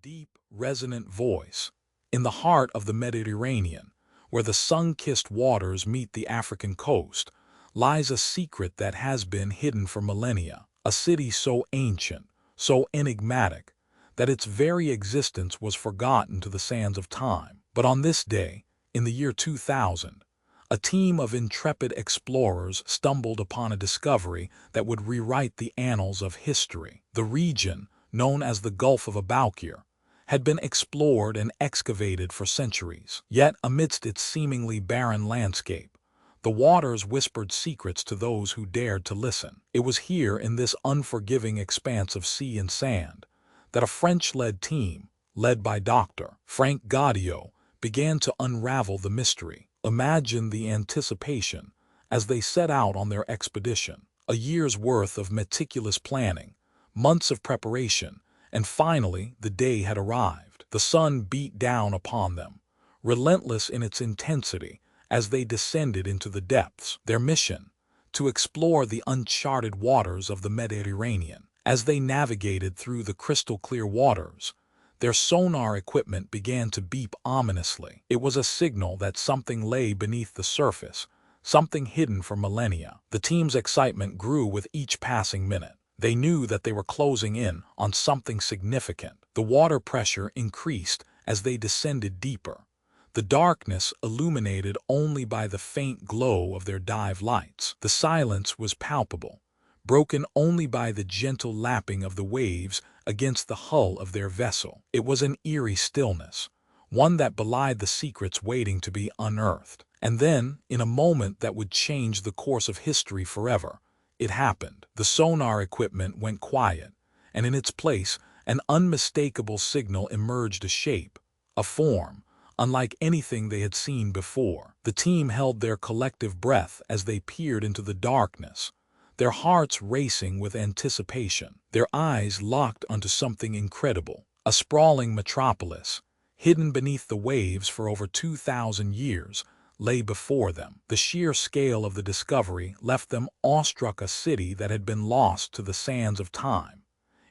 deep, resonant voice. In the heart of the Mediterranean, where the sun-kissed waters meet the African coast, lies a secret that has been hidden for millennia, a city so ancient, so enigmatic, that its very existence was forgotten to the sands of time. But on this day, in the year 2000, a team of intrepid explorers stumbled upon a discovery that would rewrite the annals of history. The region, known as the Gulf of Aboukir, had been explored and excavated for centuries. Yet, amidst its seemingly barren landscape, the waters whispered secrets to those who dared to listen. It was here, in this unforgiving expanse of sea and sand, that a French-led team, led by Dr. Frank Gaudio, began to unravel the mystery. Imagine the anticipation as they set out on their expedition. A year's worth of meticulous planning, months of preparation, and finally the day had arrived. The sun beat down upon them, relentless in its intensity, as they descended into the depths. Their mission: to explore the uncharted waters of the Mediterranean. As they navigated through the crystal-clear waters, their sonar equipment began to beep ominously. It was a signal that something lay beneath the surface, something hidden for millennia. The team's excitement grew with each passing minute. They knew that they were closing in on something significant. The water pressure increased as they descended deeper, the darkness illuminated only by the faint glow of their dive lights. The silence was palpable, broken only by the gentle lapping of the waves against the hull of their vessel. It was an eerie stillness, one that belied the secrets waiting to be unearthed. And then, in a moment that would change the course of history forever, it happened. The sonar equipment went quiet, and in its place, an unmistakable signal emerged, a shape, a form, unlike anything they had seen before. The team held their collective breath as they peered into the darkness, their hearts racing with anticipation, their eyes locked onto something incredible. A sprawling metropolis, hidden beneath the waves for over 2,000 years, lay before them. The sheer scale of the discovery left them awestruck, a city that had been lost to the sands of time,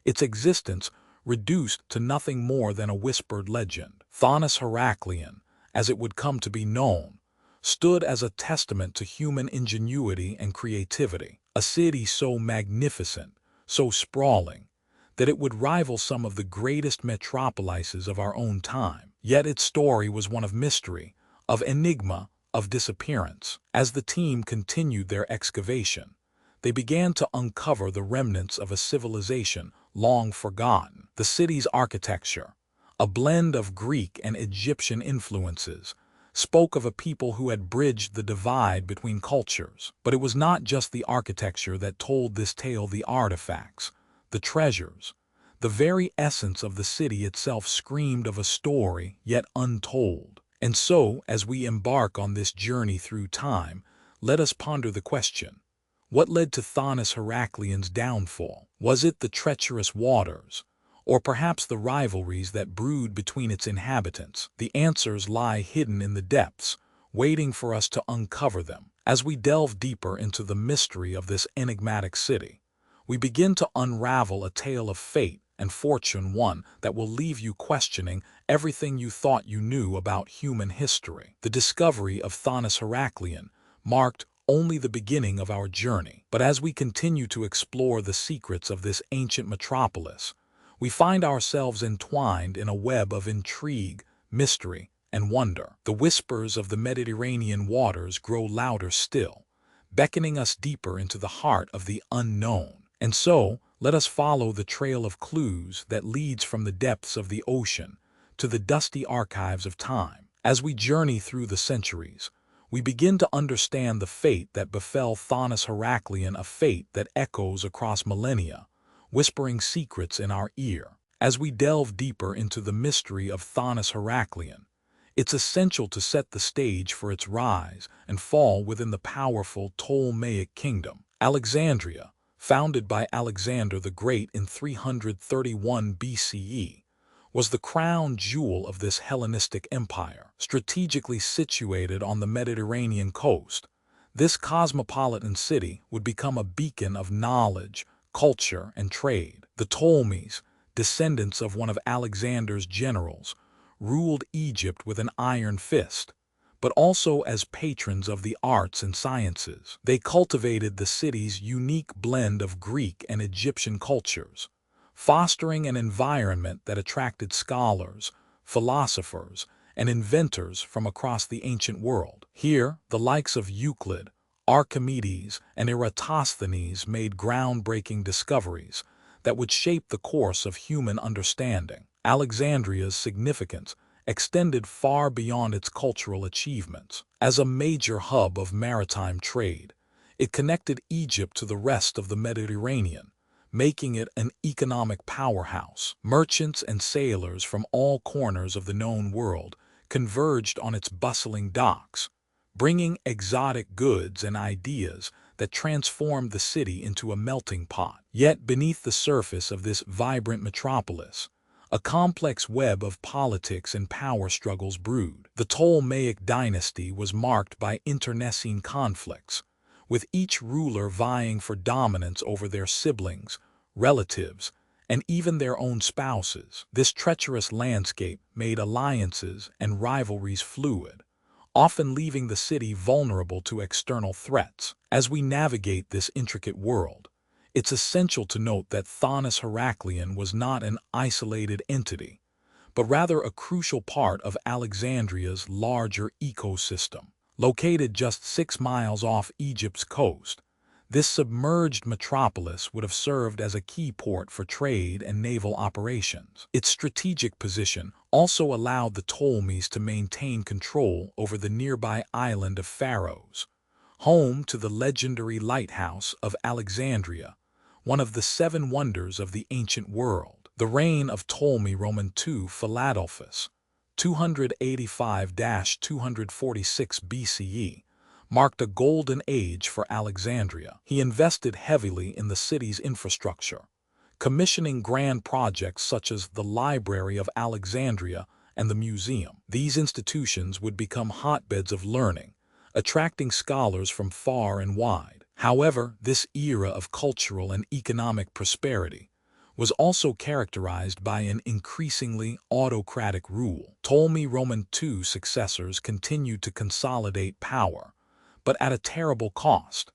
its existence reduced to nothing more than a whispered legend. Thonis-Heraklion, as it would come to be known, stood as a testament to human ingenuity and creativity, a city so magnificent, so sprawling, that it would rival some of the greatest metropolises of our own time. Yet its story was one of mystery, of enigma, of disappearance. As the team continued their excavation, they began to uncover the remnants of a civilization long forgotten. The city's architecture, a blend of Greek and Egyptian influences, spoke of a people who had bridged the divide between cultures. But it was not just the architecture that told this tale. The artifacts, the treasures, the very essence of the city itself screamed of a story yet untold. And so, as we embark on this journey through time, let us ponder the question: what led to Thonis-Heraklion's downfall? Was it the treacherous waters, or perhaps the rivalries that brewed between its inhabitants? The answers lie hidden in the depths, waiting for us to uncover them. As we delve deeper into the mystery of this enigmatic city, we begin to unravel a tale of fate and fortune, one that will leave you questioning everything you thought you knew about human history. The discovery of Thonis-Heraklion marked only the beginning of our journey. But as we continue to explore the secrets of this ancient metropolis, we find ourselves entwined in a web of intrigue, mystery, and wonder. The whispers of the Mediterranean waters grow louder still, beckoning us deeper into the heart of the unknown. And so, let us follow the trail of clues that leads from the depths of the ocean to the dusty archives of time. As we journey through the centuries, we begin to understand the fate that befell Thonis-Heraklion, a fate that echoes across millennia, whispering secrets in our ear. As we delve deeper into the mystery of Thonis-Heraklion, it's essential to set the stage for its rise and fall within the powerful Ptolemaic kingdom. Alexandria, founded by Alexander the Great in 331 BCE, was the crown jewel of this Hellenistic empire. Strategically situated on the Mediterranean coast, this cosmopolitan city would become a beacon of knowledge, culture, and trade. The Ptolemies, descendants of one of Alexander's generals, ruled Egypt with an iron fist, but also as patrons of the arts and sciences. They cultivated the city's unique blend of Greek and Egyptian cultures, fostering an environment that attracted scholars, philosophers, and inventors from across the ancient world. Here, the likes of Euclid, Archimedes, and Eratosthenes made groundbreaking discoveries that would shape the course of human understanding. Alexandria's significance extended far beyond its cultural achievements. As a major hub of maritime trade, it connected Egypt to the rest of the Mediterranean, making it an economic powerhouse. Merchants and sailors from all corners of the known world converged on its bustling docks, bringing exotic goods and ideas that transformed the city into a melting pot. Yet beneath the surface of this vibrant metropolis, a complex web of politics and power struggles brewed. The Ptolemaic dynasty was marked by internecine conflicts, with each ruler vying for dominance over their siblings, relatives, and even their own spouses. This treacherous landscape made alliances and rivalries fluid, often leaving the city vulnerable to external threats. As we navigate this intricate world, it's essential to note that Thonis-Heraklion was not an isolated entity, but rather a crucial part of Alexandria's larger ecosystem. Located just 6 miles off Egypt's coast, this submerged metropolis would have served as a key port for trade and naval operations. Its strategic position also allowed the Ptolemies to maintain control over the nearby island of Pharos, home to the legendary lighthouse of Alexandria, one of the 7 wonders of the ancient world. The reign of Ptolemy Roman II Philadelphus, 285–246 BCE, marked a golden age for Alexandria. He invested heavily in the city's infrastructure, commissioning grand projects such as the Library of Alexandria and the Museum. These institutions would become hotbeds of learning, attracting scholars from far and wide. However, this era of cultural and economic prosperity was also characterized by an increasingly autocratic rule. Ptolemy Roman II successors continued to consolidate power, but at a terrible cost: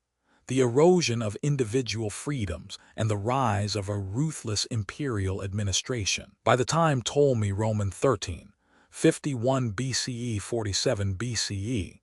the erosion of individual freedoms and the rise of a ruthless imperial administration. By the time Ptolemy Roman XIII, 51 BCE, 47 BCE,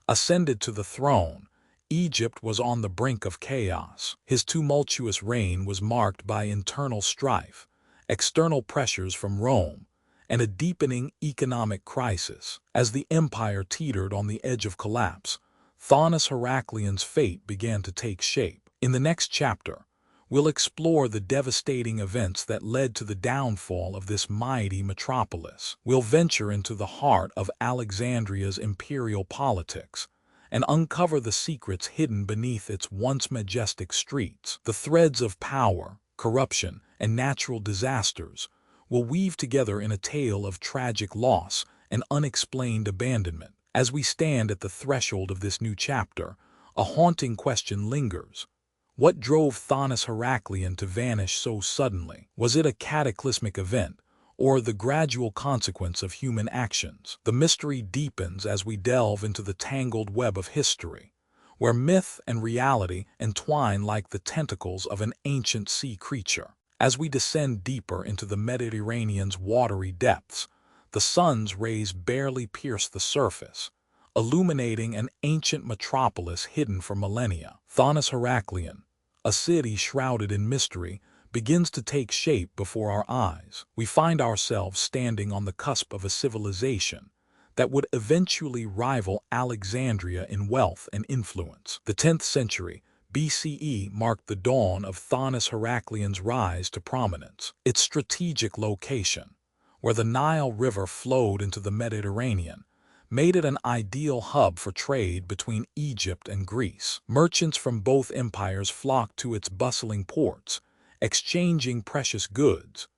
ascended to the throne, Egypt was on the brink of chaos. His tumultuous reign was marked by internal strife, external pressures from Rome, and a deepening economic crisis. As the empire teetered on the edge of collapse, Thonis-Heraklion's fate began to take shape. In the next chapter, we'll explore the devastating events that led to the downfall of this mighty metropolis. We'll venture into the heart of Alexandria's imperial politics and uncover the secrets hidden beneath its once majestic streets. The threads of power, corruption, and natural disasters will weave together in a tale of tragic loss and unexplained abandonment. As we stand at the threshold of this new chapter, a haunting question lingers. What drove Thonis-Heraklion to vanish so suddenly? Was it a cataclysmic event, or the gradual consequence of human actions? The mystery deepens as we delve into the tangled web of history, where myth and reality entwine like the tentacles of an ancient sea creature. As we descend deeper into the Mediterranean's watery depths, the sun's rays barely pierce the surface, illuminating an ancient metropolis hidden for millennia. Thonis-Heraklion, a city shrouded in mystery, begins to take shape before our eyes. We find ourselves standing on the cusp of a civilization that would eventually rival Alexandria in wealth and influence. The 10th century BCE marked the dawn of Thonis-Heraklion's rise to prominence. Its strategic location, where the Nile River flowed into the Mediterranean, made it an ideal hub for trade between Egypt and Greece. Merchants from both empires flocked to its bustling ports, exchanging precious goods: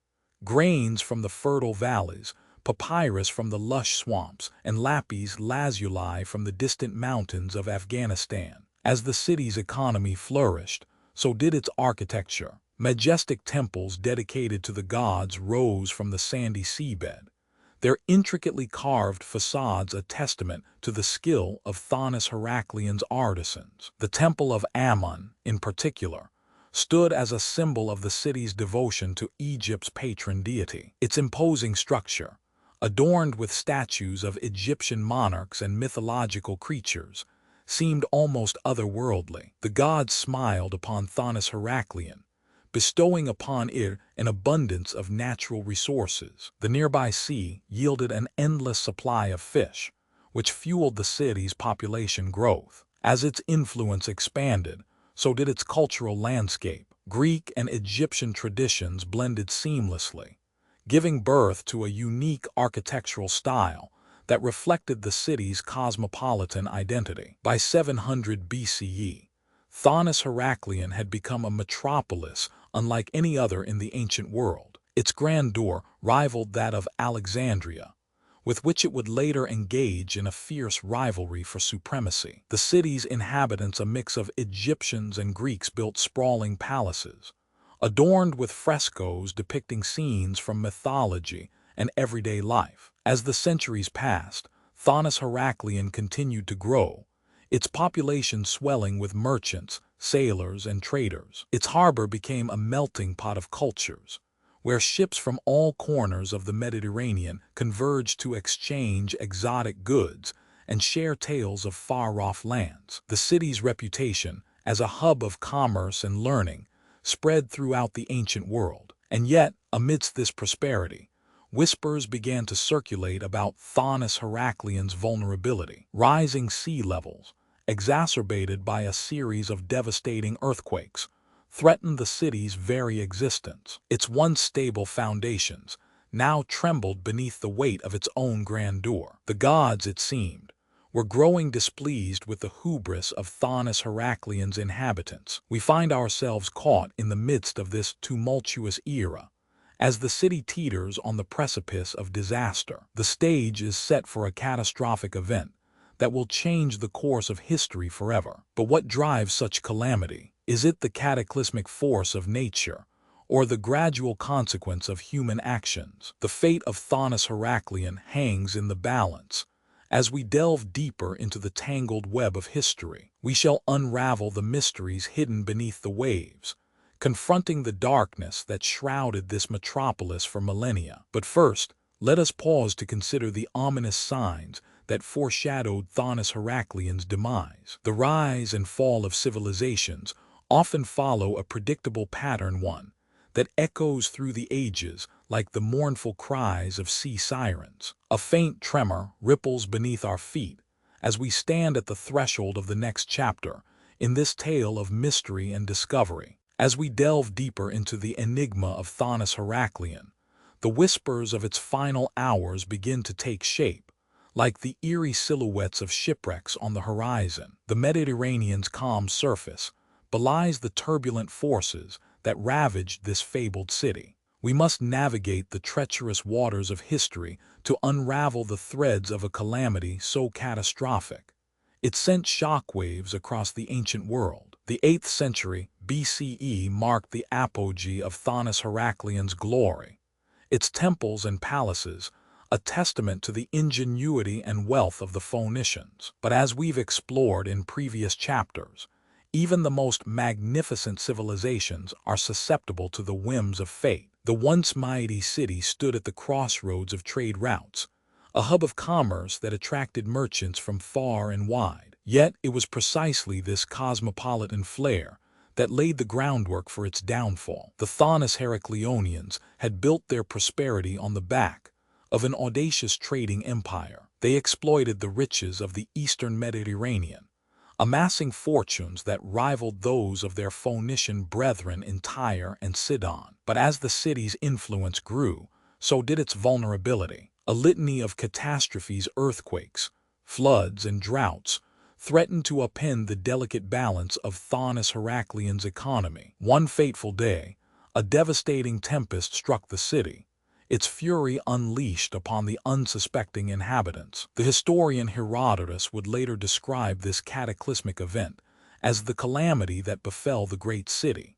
grains from the fertile valleys, papyrus from the lush swamps, and lapis lazuli from the distant mountains of Afghanistan. As the city's economy flourished, so did its architecture. Majestic temples dedicated to the gods rose from the sandy seabed, their intricately carved facades a testament to the skill of Thonis-Heraklion's artisans. The Temple of Ammon, in particular, stood as a symbol of the city's devotion to Egypt's patron deity. Its imposing structure, adorned with statues of Egyptian monarchs and mythological creatures, seemed almost otherworldly. The gods smiled upon Thonis-Heraklion, bestowing upon it an abundance of natural resources. The nearby sea yielded an endless supply of fish, which fueled the city's population growth. As its influence expanded, so did its cultural landscape. Greek and Egyptian traditions blended seamlessly, giving birth to a unique architectural style that reflected the city's cosmopolitan identity. By 700 BCE, Thonis-Heraklion had become a metropolis unlike any other in the ancient world. Its grandeur rivaled that of Alexandria, with which it would later engage in a fierce rivalry for supremacy. The city's inhabitants, a mix of Egyptians and Greeks, built sprawling palaces, adorned with frescoes depicting scenes from mythology and everyday life. As the centuries passed, Thonis-Heraklion continued to grow, its population swelling with merchants, sailors, and traders. Its harbor became a melting pot of cultures, where ships from all corners of the Mediterranean converged to exchange exotic goods and share tales of far-off lands. The city's reputation as a hub of commerce and learning spread throughout the ancient world. And yet, amidst this prosperity, whispers began to circulate about Thonis-Heraklion's vulnerability. Rising sea levels, exacerbated by a series of devastating earthquakes, threatened the city's very existence. Its once stable foundations now trembled beneath the weight of its own grandeur. The gods, it seemed, were growing displeased with the hubris of Thonis-Heraklion's inhabitants. We find ourselves caught in the midst of this tumultuous era, as the city teeters on the precipice of disaster. The stage is set for a catastrophic event that will change the course of history forever. But what drives such calamity? Is it the cataclysmic force of nature, or the gradual consequence of human actions? The fate of Thonis-Heraklion hangs in the balance. As we delve deeper into the tangled web of history, we shall unravel the mysteries hidden beneath the waves, confronting the darkness that shrouded this metropolis for millennia. But first, let us pause to consider the ominous signs that foreshadowed Thonis-Heraklion's demise. The rise and fall of civilizations often follow a predictable pattern, one that echoes through the ages like the mournful cries of sea sirens. A faint tremor ripples beneath our feet as we stand at the threshold of the next chapter in this tale of mystery and discovery. As we delve deeper into the enigma of Thonis-Heraklion, the whispers of its final hours begin to take shape, like the eerie silhouettes of shipwrecks on the horizon. The Mediterranean's calm surface belies the turbulent forces that ravaged this fabled city. We must navigate the treacherous waters of history to unravel the threads of a calamity so catastrophic. It sent shockwaves across the ancient world. The 8th century BCE marked the apogee of Thonis-Heraklion's glory, its temples and palaces a testament to the ingenuity and wealth of the Phoenicians. But as we've explored in previous chapters, even the most magnificent civilizations are susceptible to the whims of fate. The once mighty city stood at the crossroads of trade routes, a hub of commerce that attracted merchants from far and wide. Yet it was precisely this cosmopolitan flair that laid the groundwork for its downfall. The Thonis-Heraklionians had built their prosperity on the back of an audacious trading empire. They exploited the riches of the eastern Mediterranean, amassing fortunes that rivaled those of their Phoenician brethren in Tyre and Sidon. But as the city's influence grew, so did its vulnerability. A litany of catastrophes, earthquakes, floods, and droughts threatened to upend the delicate balance of Thonis-Heraklion's economy. One fateful day, a devastating tempest struck the city, its fury unleashed upon the unsuspecting inhabitants. The historian Herodotus would later describe this cataclysmic event as the calamity that befell the great city.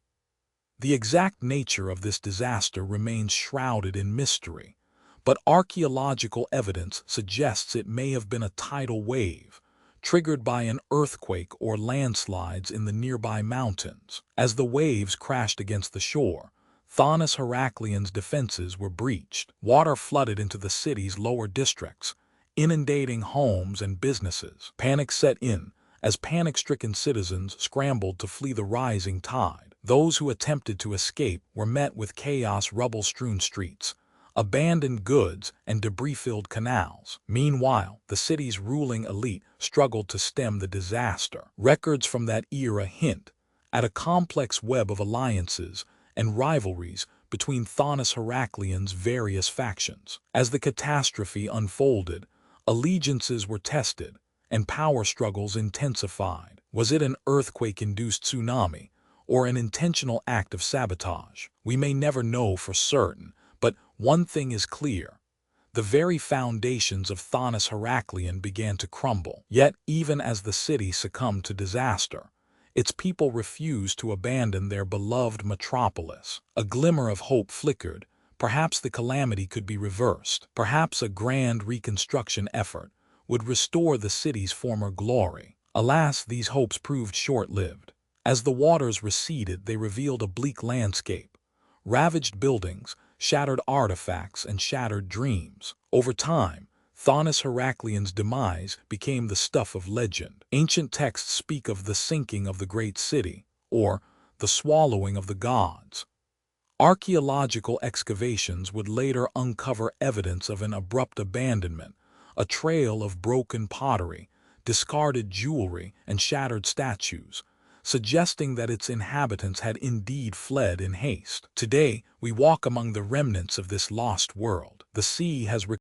The exact nature of this disaster remains shrouded in mystery, but archaeological evidence suggests it may have been a tidal wave, triggered by an earthquake or landslides in the nearby mountains. As the waves crashed against the shore, Thonis-Heraklion's defenses were breached. Water flooded into the city's lower districts, inundating homes and businesses. Panic set in as panic-stricken citizens scrambled to flee the rising tide. Those who attempted to escape were met with chaos, rubble-strewn streets, abandoned goods, and debris-filled canals. Meanwhile, the city's ruling elite struggled to stem the disaster. Records from that era hint at a complex web of alliances and rivalries between Thonis-Heraklion's various factions. As the catastrophe unfolded, allegiances were tested and power struggles intensified. Was it an earthquake-induced tsunami or an intentional act of sabotage? We may never know for certain, but one thing is clear. The very foundations of Thonis-Heraklion began to crumble. Yet, even as the city succumbed to disaster, its people refused to abandon their beloved metropolis. A glimmer of hope flickered. Perhaps the calamity could be reversed. Perhaps a grand reconstruction effort would restore the city's former glory. Alas, these hopes proved short-lived. As the waters receded, they revealed a bleak landscape, ravaged buildings, shattered artifacts, and shattered dreams. Over time, Thonis-Heraklion's demise became the stuff of legend. Ancient texts speak of the sinking of the great city, or the swallowing of the gods. Archaeological excavations would later uncover evidence of an abrupt abandonment, a trail of broken pottery, discarded jewelry, and shattered statues, suggesting that its inhabitants had indeed fled in haste. Today, we walk among the remnants of this lost world. The sea has